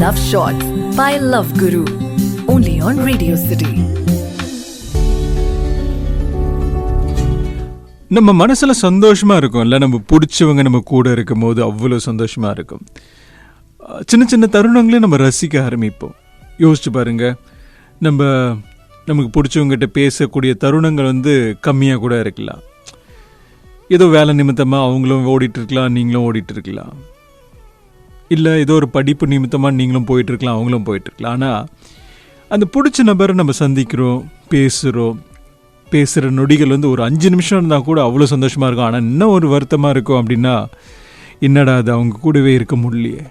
Love Shots by Love Guru. Only on Radio City. நம்ம மனசுல சந்தோஷமா இருக்கும் இல்லை, நம்ம பிடிச்சவங்க நம்ம கூட இருக்கும் போது அவ்வளோ சந்தோஷமா இருக்கும். சின்ன சின்ன தருணங்களையும் நம்ம ரசிக்க ஆரம்பிப்போம். யோசிச்சு பாருங்க, நமக்கு பிடிச்சவங்ககிட்ட பேசக்கூடிய தருணங்கள் கம்மியாக கூட இருக்கலாம். ஏதோ வேலை நிமித்தமாக அவங்களும் ஓடிட்டு இருக்கலாம், நீங்களும் ஓடிட்டு இருக்கலாம். இல்லை ஏதோ ஒரு படிப்பு நிமித்தமாக நீங்களும் போயிட்டுருக்கலாம், அவங்களும் போயிட்டுருக்கலாம். ஆனால் அந்த பிடிச்ச நபரை நம்ம சந்திக்கிறோம், பேசுகிற நொடிகள் ஒரு 5 நிமிஷம் இருந்தால் கூட அவ்வளோ சந்தோஷமாக இருக்கும். ஆனால் இன்னும் ஒரு வருத்தமாக இருக்கும். அப்படின்னா என்னடா அது அவங்க கூடவே இருக்க முடியலையே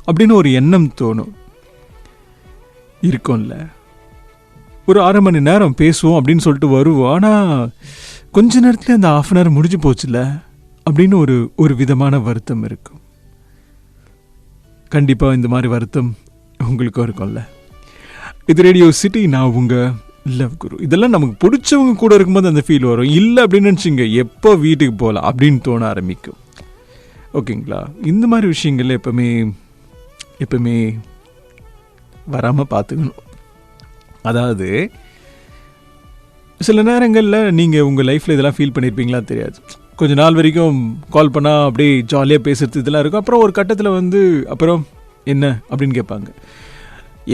அப்படின்னு ஒரு எண்ணம் தோணும். இருக்கும்ல, ஒரு 1/2 மணி நேரம் பேசுவோம் அப்படின்னு சொல்லிட்டு வருவோம். ஆனால் கொஞ்ச நேரத்தில் அந்த 1/2 hour முடிஞ்சு போச்சுல அப்படின்னு ஒரு விதமான வருத்தம் இருக்கும். கண்டிப்பாக இந்த மாதிரி வருத்தம் உங்களுக்கும் இருக்கும்ல. இது ரேடியோ சிட்டி, நான் உங்கள் லவ் குரு. இதெல்லாம் நமக்கு பிடிச்சவங்க கூட இருக்கும்போது அந்த ஃபீல் வரும். இல்லை அப்படின்னு நினச்சிங்க எப்போ வீட்டுக்கு போகலாம் அப்படின்னு தோண ஆரம்பிக்கும். ஓகேங்களா? இந்த மாதிரி விஷயங்கள் எப்பவுமே வராமல் பார்த்துக்கணும். அதாவது சில நேரங்களில் நீங்கள் உங்கள் லைஃப்பில் இதெல்லாம் ஃபீல் பண்ணியிருப்பீங்களா தெரியாது. கொஞ்ச நாள் வரைக்கும் கால் பண்ணால் அப்படியே ஜாலியாக பேசுகிறது இதெல்லாம் இருக்கும். அப்புறம் ஒரு கட்டத்தில் அப்புறம் என்ன அப்படின்னு கேட்பாங்க.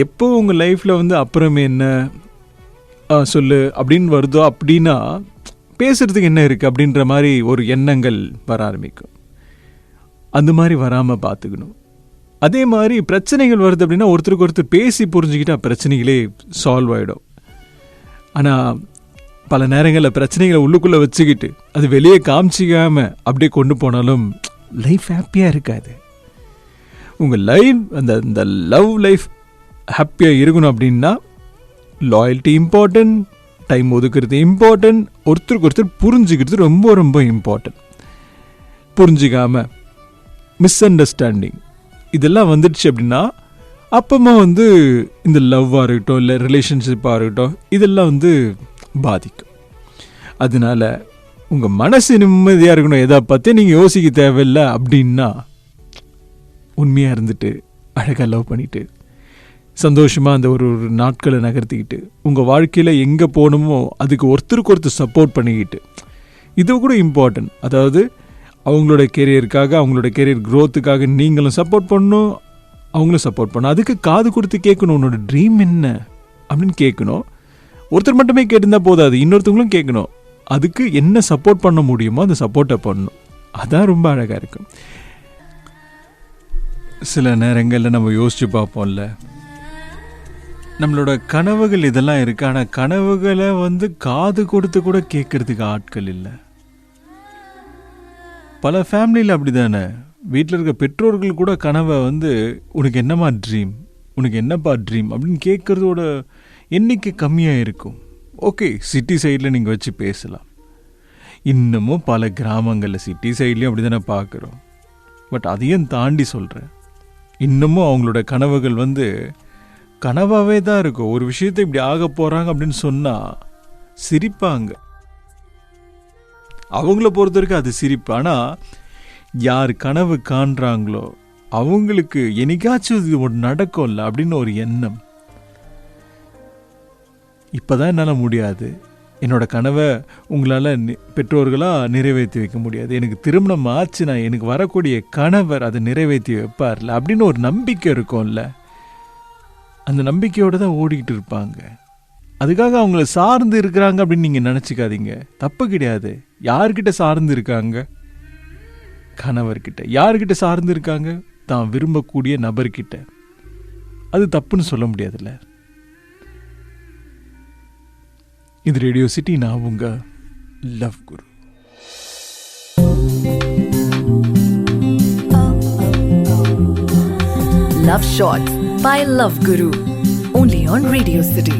எப்போ உங்கள் லைஃப்பில் அப்புறம் என்ன சொல்லு அப்படின்னு வருதோ அப்படின்னா பேசுகிறதுக்கு என்ன இருக்குது அப்படின்ற மாதிரி ஒரு எண்ணங்கள் வர ஆரம்பிக்கும். அந்த மாதிரி வராமல் பார்த்துக்கணும். அதே மாதிரி பிரச்சனைகள் வருது அப்படின்னா ஒருத்தருக்கு ஒருத்தர் பேசி புரிஞ்சுக்கிட்டா பிரச்சனைகளே சால்வ் ஆகிடும். ஆனால் பல நேரங்களில் பிரச்சனைகளை உள்ளுக்குள்ளே வச்சுக்கிட்டு அது வெளியே காமிச்சிக்காமல் அப்படியே கொண்டு போனாலும் லைஃப் ஹாப்பியாக இருக்காது. உங்கள் லைஃப் அந்த லவ் லைஃப் ஹாப்பியாக இருக்கணும் அப்படின்னா லாயல்ட்டி இம்பார்ட்டன்ட், டைம் ஒதுக்குறது இம்பார்ட்டன்ட், ஒருத்தருக்கு ஒருத்தர் புரிஞ்சுக்கிறது ரொம்ப ரொம்ப இம்பார்ட்டன்ட். புரிஞ்சிக்காமல் மிஸ் அண்டர்ஸ்டாண்டிங் இதெல்லாம் வந்துடுச்சு அப்படின்னா அப்பமா இந்த லவ்வாக இருக்கட்டும், இல்லை ரிலேஷன்ஷிப்பாக இருக்கட்டும், இதெல்லாம் பாதிக்கும். அதனால உங்கள் மனசு நிம்மதியாக இருக்கணும், எதை பற்றி நீங்கள் யோசிக்க தேவையில்லை அப்படின்னா உண்மையாக இருந்துட்டு அழகாக லவ் பண்ணிவிட்டு சந்தோஷமாக அந்த ஒரு நாட்களை நகர்த்திக்கிட்டு உங்கள் வாழ்க்கையில் எங்கே போகணுமோ அதுக்கு ஒருத்தருக்கு ஒருத்தர் சப்போர்ட் பண்ணிக்கிட்டு, இது கூட இம்பார்ட்டன்ட். அதாவது அவங்களோட கெரியருக்காக, அவங்களோட கெரியர் க்ரோத்துக்காக நீங்களும் சப்போர்ட் பண்ணணும், அவங்களும் சப்போர்ட் பண்ணணும். அதுக்கு காது கொடுத்து கேட்கணும். உன்னோட ட்ரீம் என்ன அப்படின்னு கேட்கணும். ஒருத்தர் மட்டுமே கேட்டிருந்தா போதாது, இன்னொருத்தவங்களும் கேட்கணும். அதுக்கு என்ன சப்போர்ட் பண்ண முடியுமோ அந்த சப்போர்ட்டை பண்ணணும். அதான் ரொம்ப அழகாக இருக்கும். சில நேரங்களில் நம்ம யோசிச்சு பார்ப்போம்ல, நம்மளோட கனவுகள் இதெல்லாம் இருக்கு. ஆனால் கனவுகளை காது கொடுத்து கூட கேட்கறதுக்கு ஆட்கள் இல்லை. பல ஃபேமிலியில் அப்படி தானே. வீட்டில் இருக்க பெற்றோர்கள் கூட கனவை உனக்கு என்னம்மா ட்ரீம், உனக்கு என்னப்பா ட்ரீம் அப்படின்னு கேட்குறதோட எண்ணிக்கை கம்மியாக இருக்கும். ஓகே, சிட்டி சைடில் நீங்கள் வச்சு பேசலாம். இன்னமும் பல கிராமங்களில் சிட்டி சைட்லேயும் அப்படி தானே பார்க்குறோம். பட் அதையும் தாண்டி சொல்கிறேன், இன்னமும் அவங்களோட கனவுகள் கனவாகவே தான் இருக்கும். ஒரு விஷயத்தை இப்படி ஆக போகிறாங்க அப்படின்னு சொன்னால் சிரிப்பாங்க. அவங்கள பொறுத்த வரைக்கும் அது சிரிப்பு. ஆனால் யார் கனவு காண்றாங்களோ அவங்களுக்கு என்னைக்காச்சும் இது ஒன்று நடக்கும்ல அப்படின்னு ஒரு எண்ணம். இப்போதான் என்னால் முடியாது, என்னோட கனவை உங்களால் பெற்றோர்களாக நிறைவேற்றி வைக்க முடியாது, எனக்கு திருமணம் ஆச்சுன்னா எனக்கு வரக்கூடிய கணவர் அதை நிறைவேற்றி வைப்பார்ல அப்படின்னு ஒரு நம்பிக்கை இருக்கும்ல. அந்த நம்பிக்கையோடு தான் ஓடிக்கிட்டு இருப்பாங்க. அதுக்காக அவங்கள சார்ந்து இருக்கிறாங்க அப்படின்னு நீங்கள் நினச்சிக்காதீங்க. தப்பு கிடையாது. யார்கிட்ட சார்ந்து இருக்காங்க? கணவர்கிட்ட. யார்கிட்ட சார்ந்து இருக்காங்க? தான் விரும்பக்கூடிய நபர்கிட்ட. அது தப்புன்னு சொல்ல முடியாதுல்ல. இது ரேடியோ சிட்டி, நான் உங்க love Guru. Love Shots by Love Guru. Only on Radio City.